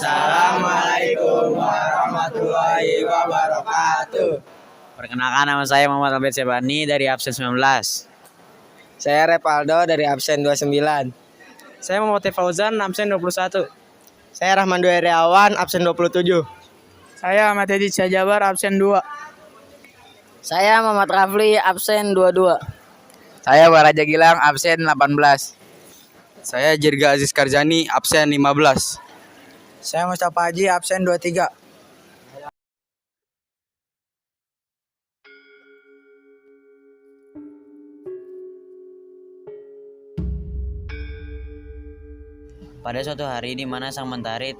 Assalamualaikum warahmatullahi wabarakatuh. Perkenalkan, nama saya Muhammad Albert Sebani dari absen 19. Saya Repaldo dari absen 29. Saya Muhammad Fauzan, absen 21. Saya Rahman Dwi Heriawan, absen 27. Saya Ahmad Hedi Jabar, absen 2. Saya Muhammad Rafli, absen 22. Saya Waraja Gilang, absen 18. Saya Jirga Aziz Karzani, absen 15. Saya Mustafa Haji, absen 23. Pada suatu hari di mana sang mentari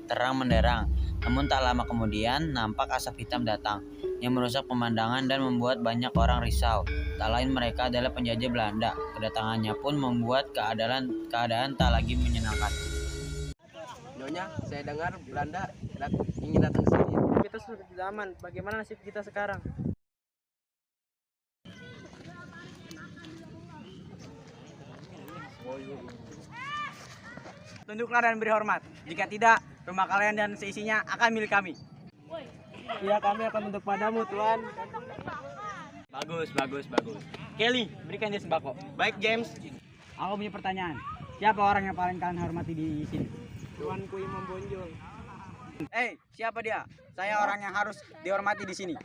terang menderang, namun tak lama kemudian nampak asap hitam datang yang merusak pemandangan dan membuat banyak orang risau. Tak lain mereka adalah penjajah Belanda. Kedatangannya pun membuat keadaan tak lagi menyenangkan. Nyonya, saya dengar Belanda ingin datang ke sini. Kita sudah di zaman, bagaimana nasib kita sekarang? Tunduklah dan beri hormat. Jika tidak, rumah kalian dan seisinya akan milik kami. Ya, kami akan tunduk padamu, Tuan. Bagus. Kelly, berikan dia sembako. Baik, James. Aku punya pertanyaan. Siapa orang yang paling kalian hormati di sini? Tuanku Imam Bonjol. Siapa dia? Saya orang yang harus dihormati di sini.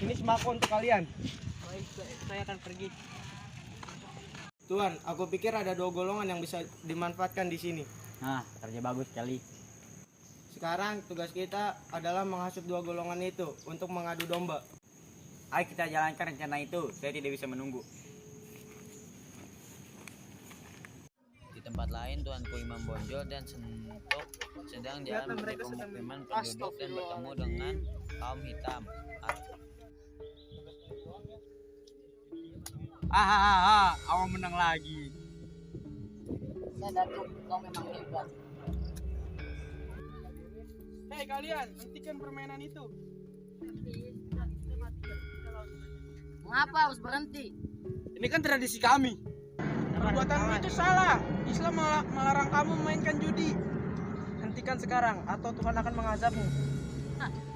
Ini sembako untuk kalian. Baik, saya akan pergi. Tuan, aku pikir ada 2 golongan yang bisa dimanfaatkan di sini. Kerja bagus, Kelly. Sekarang tugas kita adalah menghasut 2 golongan itu untuk mengadu domba. Ayo kita jalankan rencana itu. Saya tidak bisa menunggu. Di tempat lain, Tuanku Imam Bonjol dan Sentok sedang jalan menuju pemukiman penduduk dan bertemu dengan kaum hitam. Awam menang lagi. Saya Datuk, kau memang hebat. Hei kalian, hentikan permainan itu. Mengapa harus berhenti? Ini kan tradisi kami. Perbuatanmu itu salah. Islam melarang kamu memainkan judi. Hentikan sekarang atau Tuhan akan mengazabmu.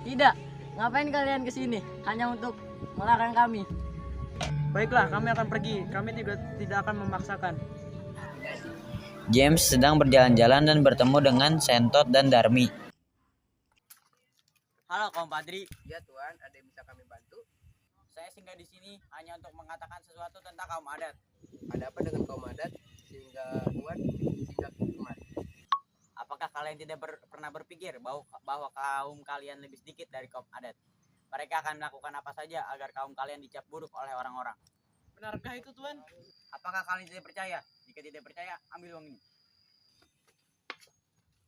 Tidak. Ngapain kalian kesini? Hanya untuk melarang kami. Baiklah, kami akan pergi. Kami tidak akan memaksakan. James sedang berjalan-jalan dan bertemu dengan Sentot dan Darmi. Halo kaum padri. Ya Tuan, ada yang bisa kami bantu? Saya singgah di sini hanya untuk mengatakan sesuatu tentang kaum adat. Ada apa dengan kaum adat sehingga Tuan singgah kemari? Apakah kalian tidak pernah berpikir bahwa kaum kalian lebih sedikit dari kaum adat? Mereka akan melakukan apa saja agar kaum kalian dicap buruk oleh orang-orang. Benarkah itu, Tuan? Apakah kalian tidak percaya? Jika tidak percaya, ambil uang ini.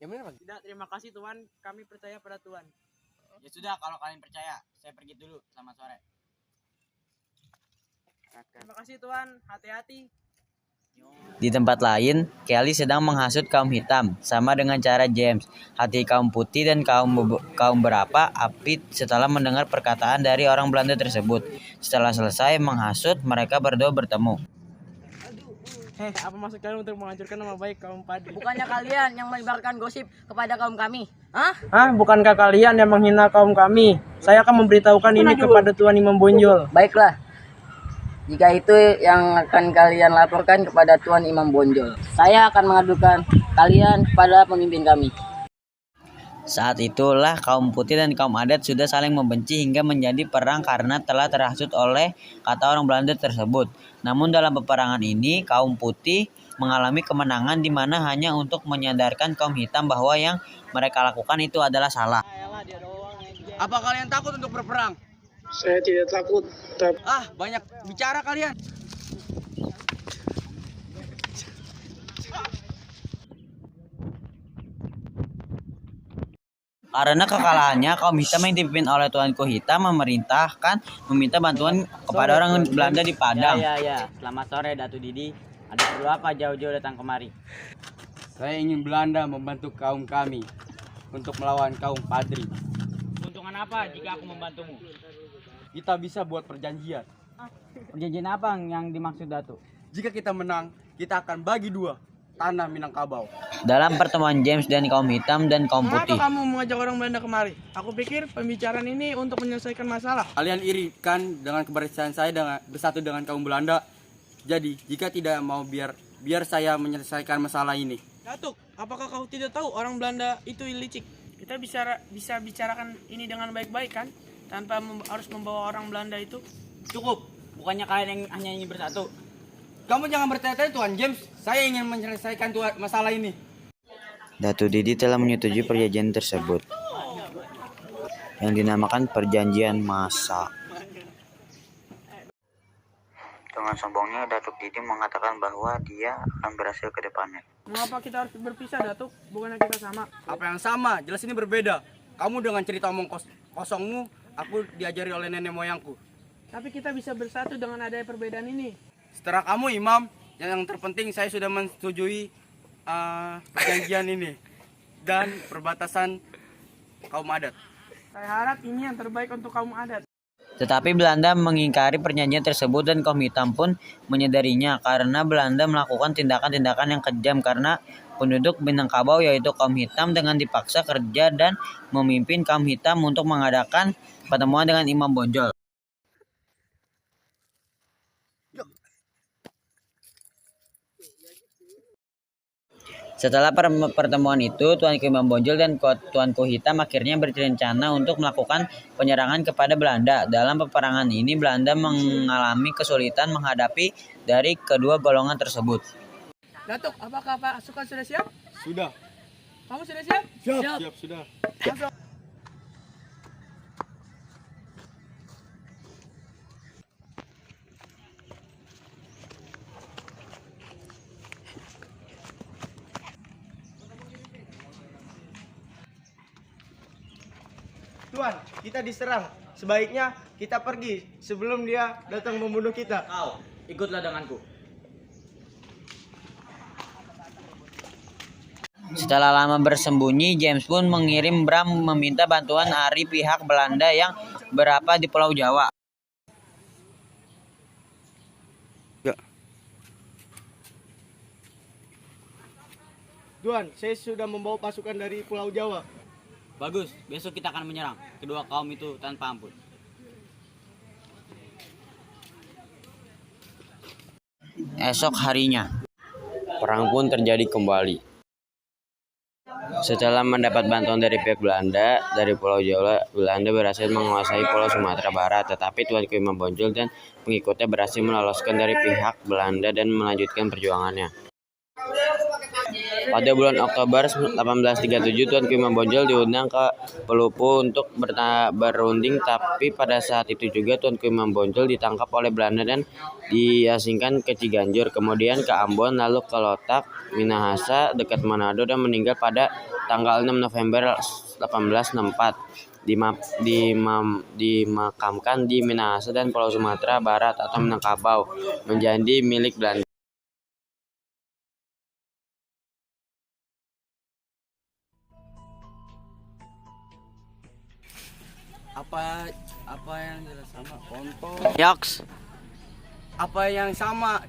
Yang benar, Pak? Tidak, terima kasih, Tuan. Kami percaya pada Tuan. Ya sudah, kalau kalian percaya, saya pergi dulu. Selamat sore. Terima kasih, Tuan. Hati-hati. Di tempat lain, Kelly sedang menghasut kaum hitam, sama dengan cara James. Hati kaum putih dan kaum berapa api setelah mendengar perkataan dari orang Belanda tersebut. Setelah selesai menghasut, mereka berdua bertemu. Apa maksud kalian untuk menghancurkan nama baik kaum padri? Bukannya kalian yang menyebarkan gosip kepada kaum kami? Bukankah kalian yang menghina kaum kami? Saya akan memberitahukan ini kepada Tuan Imam Bonjol. Baiklah. Jika itu yang akan kalian laporkan kepada Tuan Imam Bonjol, saya akan mengadukan kalian kepada pemimpin kami. Saat itulah kaum putih dan kaum adat sudah saling membenci hingga menjadi perang karena telah terhasut oleh kata orang Belanda tersebut. Namun dalam peperangan ini kaum putih mengalami kemenangan di mana hanya untuk menyadarkan kaum hitam bahwa yang mereka lakukan itu adalah salah. Apa kalian takut untuk berperang? Saya tidak takut. Banyak bicara kalian. Karena kekalahannya, kaum hitam yang dipimpin oleh Tuanku Hitam meminta bantuan kepada orang Belanda di Padang. Ya. Selamat sore, Datu Didi. Ada perlu apa jauh-jauh datang kemari? Saya ingin Belanda membantu kaum kami untuk melawan kaum padri. Keuntungan apa jika aku membantumu? Kita bisa buat perjanjian. Perjanjian apa yang dimaksud, Datu? Jika kita menang, kita akan bagi 2. tanah Minangkabau. Dalam pertemuan James dan kaum hitam dan kaum Mengapa putih. kamu mengajak orang Belanda kemari? Aku pikir pembicaraan ini untuk menyelesaikan masalah. Kalian iri kan dengan keberhasilan saya dengan bersatu dengan kaum Belanda. Jadi, jika tidak mau biar saya menyelesaikan masalah ini. Datuk, apakah kau tidak tahu orang Belanda itu licik? Kita bisa bicarakan ini dengan baik-baik kan? Tanpa harus membawa orang Belanda itu. Cukup. Bukannya kalian yang hanya ingin bersatu. Kamu jangan bertanya-tanya Tuan James. Saya ingin menyelesaikan masalah ini. Datu Didi telah menyetujui perjanjian tersebut yang dinamakan Perjanjian Massa. Dengan sombongnya, Datuk Didi mengatakan bahwa dia akan berhasil ke depannya. Mengapa kita harus berpisah, Datuk? Bukannya kita sama? Apa yang sama? Jelas ini berbeda. Kamu dengan cerita omong kosongmu, aku diajari oleh nenek moyangku. Tapi kita bisa bersatu dengan adanya perbedaan ini. Setelah kamu imam, yang terpenting saya sudah menyetujui perjanjian ini dan perbatasan kaum adat. Saya harap ini yang terbaik untuk kaum adat. Tetapi Belanda mengingkari perjanjian tersebut dan kaum hitam pun menyadarinya karena Belanda melakukan tindakan-tindakan yang kejam karena penduduk Minangkabau yaitu kaum hitam dengan dipaksa kerja dan memimpin kaum hitam untuk mengadakan pertemuan dengan Imam Bonjol. Setelah pertemuan itu, Tuanku Imam Bonjol dan Tuanku Hitam akhirnya berencana untuk melakukan penyerangan kepada Belanda. Dalam peperangan ini, Belanda mengalami kesulitan menghadapi dari kedua golongan tersebut. Datuk, apakah pasukan sudah siap? Sudah. Kamu sudah siap? Siap, sudah. Masuk. Tuan, kita diserang. Sebaiknya kita pergi sebelum dia datang membunuh kita. Kau, ikutlah denganku. Setelah lama bersembunyi, James pun mengirim Bram meminta bantuan dari pihak Belanda yang berada di Pulau Jawa. Tuan, saya sudah membawa pasukan dari Pulau Jawa. Bagus, besok kita akan menyerang kedua kaum itu tanpa ampun. Esok harinya, perang pun terjadi kembali. Setelah mendapat bantuan dari pihak Belanda dari Pulau Jawa, Belanda berhasil menguasai Pulau Sumatera Barat. Tetapi Tuanku Imam Bonjol dan pengikutnya berhasil meloloskan dari pihak Belanda dan melanjutkan perjuangannya. Pada bulan Oktober 1837, Tuanku Imam Bonjol diundang ke Pelupu untuk berunding, tapi pada saat itu juga Tuanku Imam Bonjol ditangkap oleh Belanda dan diasingkan ke Ciganjur, kemudian ke Ambon, lalu ke Lotak, Minahasa dekat Manado dan meninggal pada tanggal 6 November 1864. Dimakamkan di Minahasa dan Pulau Sumatera Barat atau Minangkabau menjadi milik Belanda. Apa yang sama kontol? Yoks. Apa yang sama?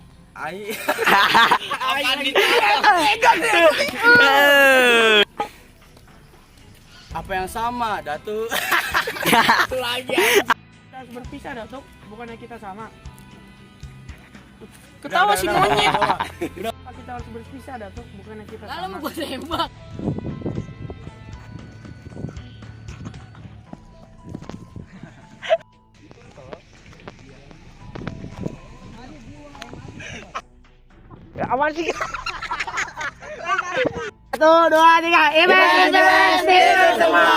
Apa yang sama, Datu? Itu lagi. Kita harus berpisah, Datuk. Bukannya kita sama. Ketawa si monyet. Kita harus berpisah, Datuk. Bukannya kita sama. Lalu gue tembak. Awan sih. 1, 2, 3. Ibes semua.